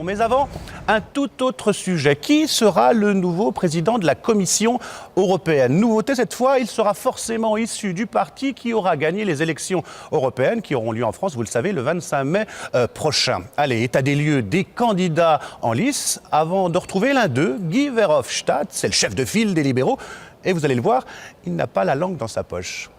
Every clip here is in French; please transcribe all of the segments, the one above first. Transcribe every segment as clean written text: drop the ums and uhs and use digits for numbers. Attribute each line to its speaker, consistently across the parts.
Speaker 1: Mais avant, un tout autre sujet. Qui sera le nouveau président de la Commission européenne? Nouveauté cette fois, il sera forcément issu du parti qui aura gagné les élections européennes qui auront lieu en France, vous le savez, le 25 mai prochain. Allez, état des lieux des candidats en lice avant de retrouver l'un d'eux, Guy Verhofstadt, c'est le chef de file des libéraux. Et vous allez le voir, il n'a pas la langue dans sa poche.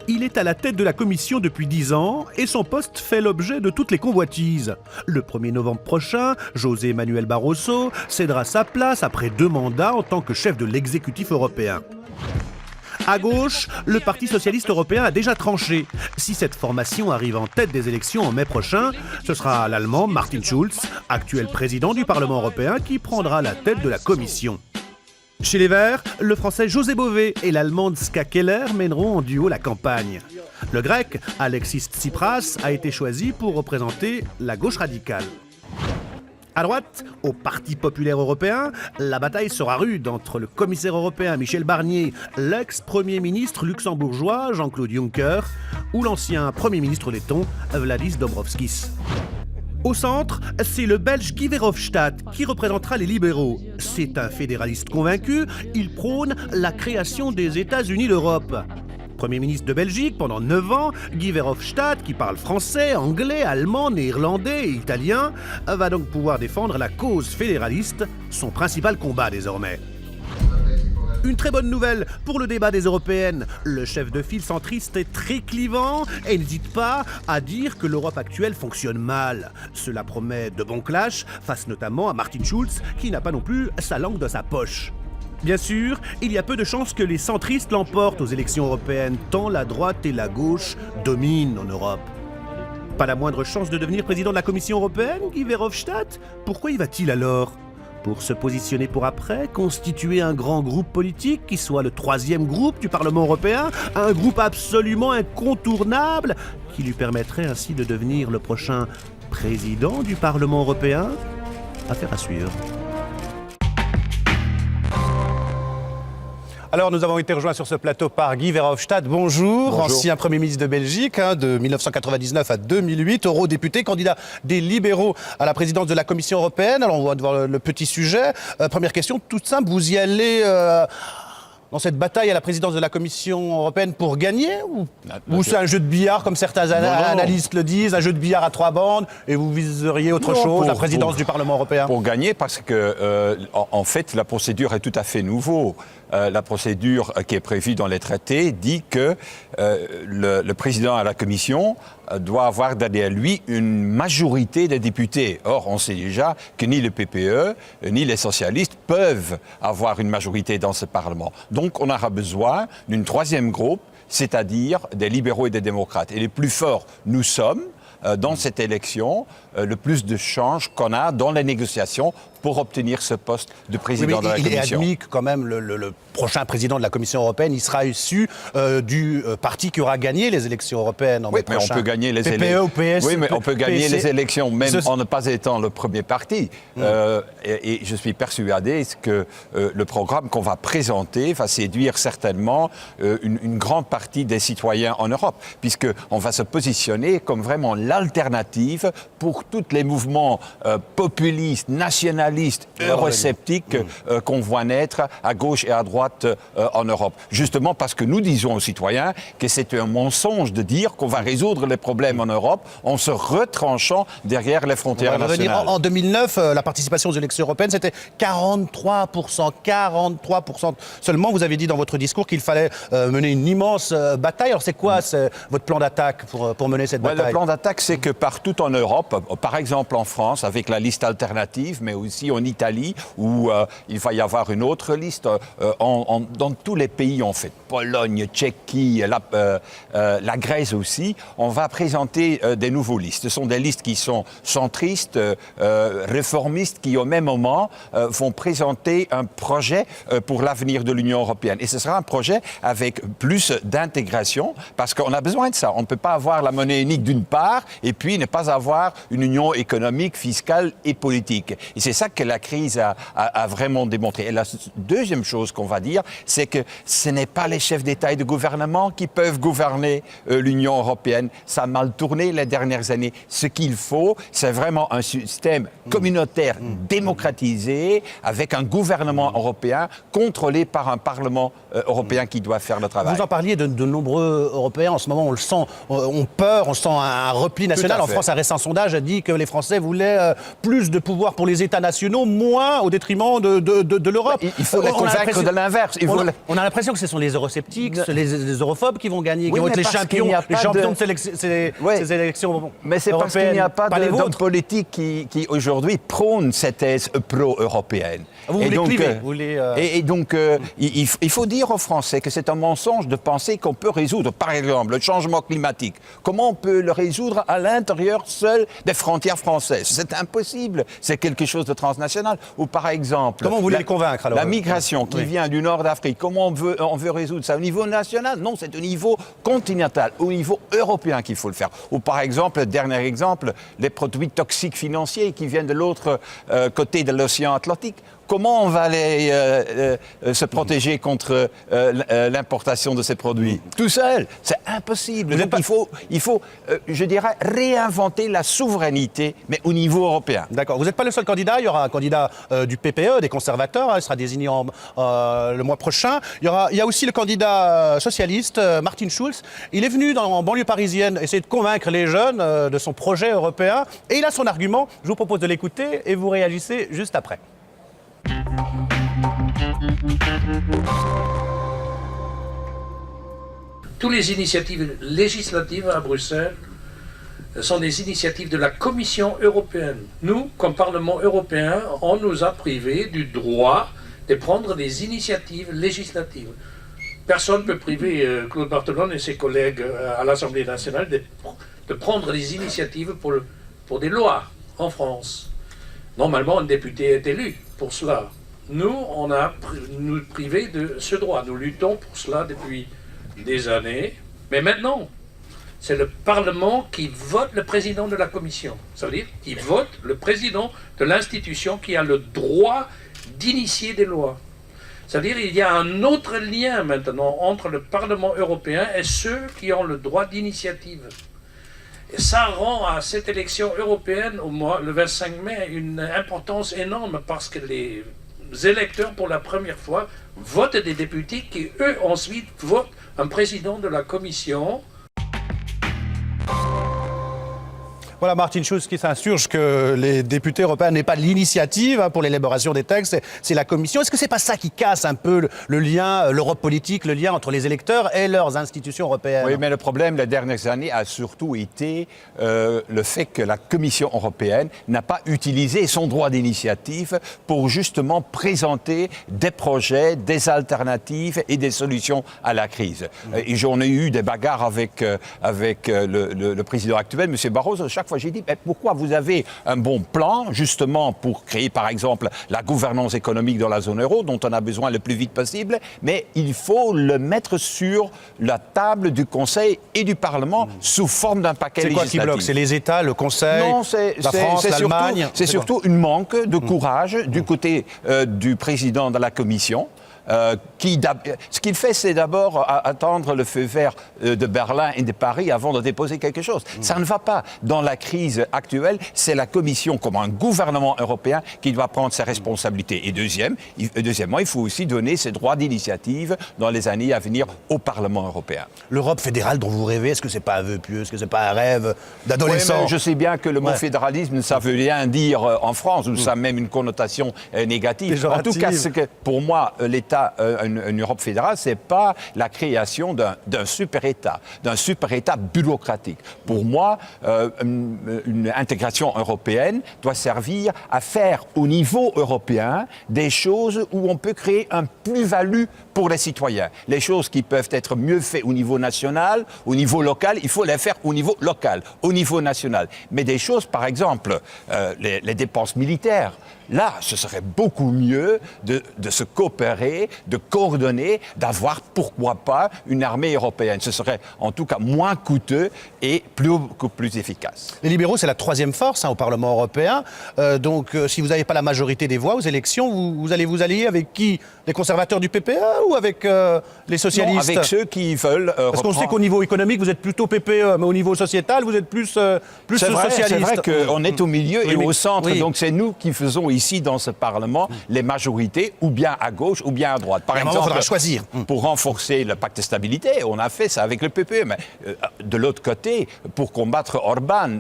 Speaker 1: Il est à la tête de la Commission depuis 10 ans et son poste fait l'objet de toutes les convoitises. Le 1er novembre prochain, José Manuel Barroso cédera sa place après 2 mandats en tant que chef de l'exécutif européen. À gauche, le Parti socialiste européen a déjà tranché. Si cette formation arrive en tête des élections en mai prochain, ce sera l'Allemand Martin Schulz, actuel président du Parlement européen, qui prendra la tête de la Commission. Chez les Verts, le Français José Bové et l'Allemande Ska Keller mèneront en duo la campagne. Le Grec Alexis Tsipras a été choisi pour représenter la gauche radicale. À droite, au Parti populaire européen, la bataille sera rude entre le commissaire européen Michel Barnier, l'ex-premier ministre luxembourgeois Jean-Claude Juncker ou l'ancien premier ministre letton Valdis Dombrovskis. Au centre, c'est le Belge Guy Verhofstadt qui représentera les libéraux. C'est un fédéraliste convaincu, il prône la création des États-Unis d'Europe. Premier ministre de Belgique pendant 9 ans, Guy Verhofstadt, qui parle français, anglais, allemand, néerlandais et italien, va donc pouvoir défendre la cause fédéraliste, son principal combat désormais. Une très bonne nouvelle pour le débat des européennes. Le chef de file centriste est très clivant et n'hésite pas à dire que l'Europe actuelle fonctionne mal. Cela promet de bons clashs, face notamment à Martin Schulz, qui n'a pas non plus sa langue dans sa poche. Bien sûr, il y a peu de chances que les centristes l'emportent aux élections européennes, tant la droite et la gauche dominent en Europe. Pas la moindre chance de devenir président de la Commission européenne, Guy Verhofstadt? Pourquoi y va-t-il alors? Pour se positionner pour après, constituer un grand groupe politique qui soit le 3e groupe du Parlement européen, un groupe absolument incontournable qui lui permettrait ainsi de devenir le prochain président du Parlement européen? Affaire à suivre. Alors, nous avons été rejoints sur ce plateau par Guy Verhofstadt. Bonjour, ancien Premier ministre de Belgique, de 1999 à 2008, eurodéputé, candidat des libéraux à la présidence de la Commission européenne. Alors, on va voir le petit sujet. Première question, toute simple, vous y allez dans cette bataille à la présidence de la Commission européenne pour gagner ou c'est un jeu de billard, comme certains analystes le disent, un jeu de billard à 3 bandes, et vous viseriez autre chose, la présidence du Parlement européen?
Speaker 2: Pour gagner, parce que, en fait, la procédure est tout à fait nouveau. La procédure qui est prévue dans les traités dit que le président à la Commission doit avoir derrière lui une majorité des députés. Or, on sait déjà que ni le PPE, ni les socialistes peuvent avoir une majorité dans ce Parlement. Donc, on aura besoin d'une 3e groupe, c'est-à-dire des libéraux et des démocrates. Et les plus forts, nous sommes, dans cette élection, le plus de chances qu'on a dans les négociations pour obtenir ce poste de président de la Commission.
Speaker 1: Il est admis que quand même le prochain président de la Commission européenne, il sera issu du parti qui aura gagné les élections européennes en mai prochain.
Speaker 2: Mais on peut gagner les
Speaker 1: élections.
Speaker 2: Oui, mais on peut gagner les élections même en ne pas étant le premier parti. Et je suis persuadé que le programme qu'on va présenter va séduire certainement une grande partie des citoyens en Europe, puisqu'on va se positionner comme vraiment l'alternative pour tous les mouvements populistes, nationalistes, eurosceptiques qu'on voit naître à gauche et à droite en Europe. Justement parce que nous disons aux citoyens que c'est un mensonge de dire qu'on va résoudre les problèmes en Europe en se retranchant derrière les frontières nationales.
Speaker 1: En 2009, la participation aux élections européennes, c'était 43%. 43% seulement. Vous avez dit dans votre discours qu'il fallait mener une immense bataille. Alors c'est quoi votre plan d'attaque pour mener cette bataille?
Speaker 2: Le plan d'attaque, c'est que partout en Europe, par exemple en France, avec la liste alternative, mais aussi en Italie, où il va y avoir une autre liste, dans tous les pays, en fait, Pologne, Tchéquie, la Grèce aussi, on va présenter des nouveaux listes. Ce sont des listes qui sont centristes, réformistes, qui au même moment vont présenter un projet pour l'avenir de l'Union européenne. Et ce sera un projet avec plus d'intégration, parce qu'on a besoin de ça. On ne peut pas avoir la monnaie unique d'une part, et puis ne pas avoir une union économique, fiscale et politique. Et c'est ça ça que la crise a vraiment démontré. Et la deuxième chose qu'on va dire, c'est que ce n'est pas les chefs d'État et de gouvernement qui peuvent gouverner l'Union européenne. Ça a mal tourné les dernières années. Ce qu'il faut, c'est vraiment un système communautaire démocratisé, avec un gouvernement européen contrôlé par un Parlement européen qui doit faire le travail.
Speaker 1: Vous en parliez de nombreux Européens. En ce moment, on le sent, on peur, on sent un repli national. En France, un récent sondage a dit que les Français voulaient plus de pouvoir pour les États nationaux, moins au détriment de l'Europe.
Speaker 2: Il faut les convaincre de l'inverse.
Speaker 1: On a l'impression que ce sont les eurosceptiques, les europhobes qui vont gagner, qui vont être les champions de ces élections.
Speaker 2: Mais c'est parce qu'il n'y a pas d'hommes politiques qui aujourd'hui prônent cette thèse pro-européenne.
Speaker 1: Vous les clivez.
Speaker 2: Et donc, il faut dire aux Français que c'est un mensonge de penser qu'on peut résoudre, par exemple, le changement climatique. Comment on peut le résoudre à l'intérieur seul des frontières françaises? C'est impossible. C'est quelque chose de transnational. Ou par exemple...
Speaker 1: Comment vous voulez les convaincre alors?
Speaker 2: La migration qui vient du nord d'Afrique, comment on veut résoudre ça? Au niveau national? Non, c'est au niveau continental, au niveau européen qu'il faut le faire. Ou par exemple, dernier exemple, les produits toxiques financiers qui viennent de l'autre côté de l'océan Atlantique. Comment on va aller se protéger contre l'importation de ces produits? Tout seul, c'est impossible. Donc il faut, je dirais, réinventer la souveraineté, mais au niveau européen.
Speaker 1: D'accord. Vous n'êtes pas le seul candidat. Il y aura un candidat du PPE, des conservateurs. Il sera désigné le mois prochain. Il y a aussi le candidat socialiste, Martin Schulz. Il est venu en banlieue parisienne essayer de convaincre les jeunes de son projet européen. Et il a son argument. Je vous propose de l'écouter et vous réagissez juste après.
Speaker 3: Toutes les initiatives législatives à Bruxelles sont des initiatives de la Commission européenne. Nous, comme Parlement européen, on nous a privés du droit de prendre des initiatives législatives. Personne ne peut priver Claude Barthelone et ses collègues à l'Assemblée nationale de prendre des initiatives pour des lois en France. Normalement, un député est élu pour cela. Nous, on a nous privé de ce droit. Nous luttons pour cela depuis des années. Mais maintenant, c'est le Parlement qui vote le président de la Commission. Ça veut dire qu'il vote le président de l'institution qui a le droit d'initier des lois. C'est-à-dire qu'il y a un autre lien maintenant entre le Parlement européen et ceux qui ont le droit d'initiative. Et ça rend à cette élection européenne, le 25 mai, une importance énorme parce que les électeurs, pour la première fois, votent des députés qui, eux, ensuite votent un président de la Commission.
Speaker 1: Voilà Martin Schulz qui s'insurge que les députés européens n'aient pas l'initiative pour l'élaboration des textes, c'est la Commission. Est-ce que c'est pas ça qui casse un peu le lien, l'Europe politique, le lien entre les électeurs et leurs institutions européennes?
Speaker 2: Oui, mais le problème, les dernières années, a surtout été le fait que la Commission européenne n'a pas utilisé son droit d'initiative pour justement présenter des projets, des alternatives et des solutions à la crise. Et j'en ai eu des bagarres avec le président actuel, M. Barroso. Chaque fois, j'ai dit, mais pourquoi vous avez un bon plan, justement, pour créer, par exemple, la gouvernance économique dans la zone euro, dont on a besoin le plus vite possible, mais il faut le mettre sur la table du Conseil et du Parlement sous forme d'un paquet législatif.
Speaker 1: C'est quoi qui bloque? C'est les États, le Conseil, la France, l'Allemagne?
Speaker 2: C'est surtout un manque de courage du côté du président de la Commission. Ce qu'il fait, c'est d'abord attendre le feu vert de Berlin et de Paris avant de déposer quelque chose. Ça ne va pas. Dans la crise actuelle, c'est la Commission, comme un gouvernement européen, qui doit prendre ses responsabilités. Et deuxièmement, il faut aussi donner ses droits d'initiative dans les années à venir au Parlement européen.
Speaker 1: L'Europe fédérale dont vous rêvez, est-ce que c'est pas un vœu pieux? Est-ce que c'est pas un rêve d'adolescent?
Speaker 2: Oui, je sais bien que le mot fédéralisme, ça veut rien dire en France, ou ça a même une connotation négative. En tout cas, pour moi, l'État, une Europe fédérale, c'est pas la création d'un super-État bureaucratique. Pour moi, une intégration européenne doit servir à faire au niveau européen des choses où on peut créer un plus-value pour les citoyens. Les choses qui peuvent être mieux faites au niveau national, au niveau local, il faut les faire au niveau local, au niveau national. Mais des choses, par exemple, les dépenses militaires, là, ce serait beaucoup mieux de se coopérer, de coordonner, d'avoir, pourquoi pas, une armée européenne. Ce serait en tout cas moins coûteux et beaucoup plus efficace.
Speaker 1: Les libéraux, c'est la troisième force au Parlement européen. Donc, si vous n'avez pas la majorité des voix aux élections, vous allez vous allier avec qui? Les conservateurs du PPE ou avec les socialistes?
Speaker 2: Non, avec ceux qui veulent
Speaker 1: Parce qu'on sait qu'au niveau économique, vous êtes plutôt PPE, mais au niveau sociétal, vous êtes plus socialiste.
Speaker 2: C'est vrai qu'on est au milieu et au centre.
Speaker 1: Oui.
Speaker 2: Donc, c'est nous qui faisons ici, dans ce Parlement, les majorités, ou bien à gauche, ou bien à droite. Par exemple,
Speaker 1: il faudra choisir.
Speaker 2: Pour renforcer le pacte de stabilité, on a fait ça avec le PPE. Mais de l'autre côté, pour combattre Orban,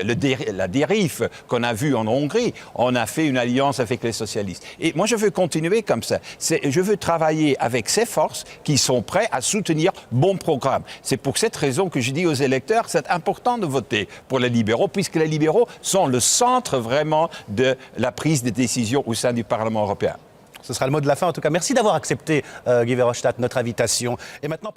Speaker 2: la dérive qu'on a vue en Hongrie, on a fait une alliance avec les socialistes. Et moi, je veux continuer comme ça. Je veux travailler avec ces forces qui sont prêtes à soutenir bon programme. C'est pour cette raison que je dis aux électeurs, c'est important de voter pour les libéraux, puisque les libéraux sont le centre vraiment de la prise de décision au sein du Parlement européen.
Speaker 1: Ce sera le mot de la fin. En tout cas, merci d'avoir accepté, Guy Verhofstadt, notre invitation. Et maintenant,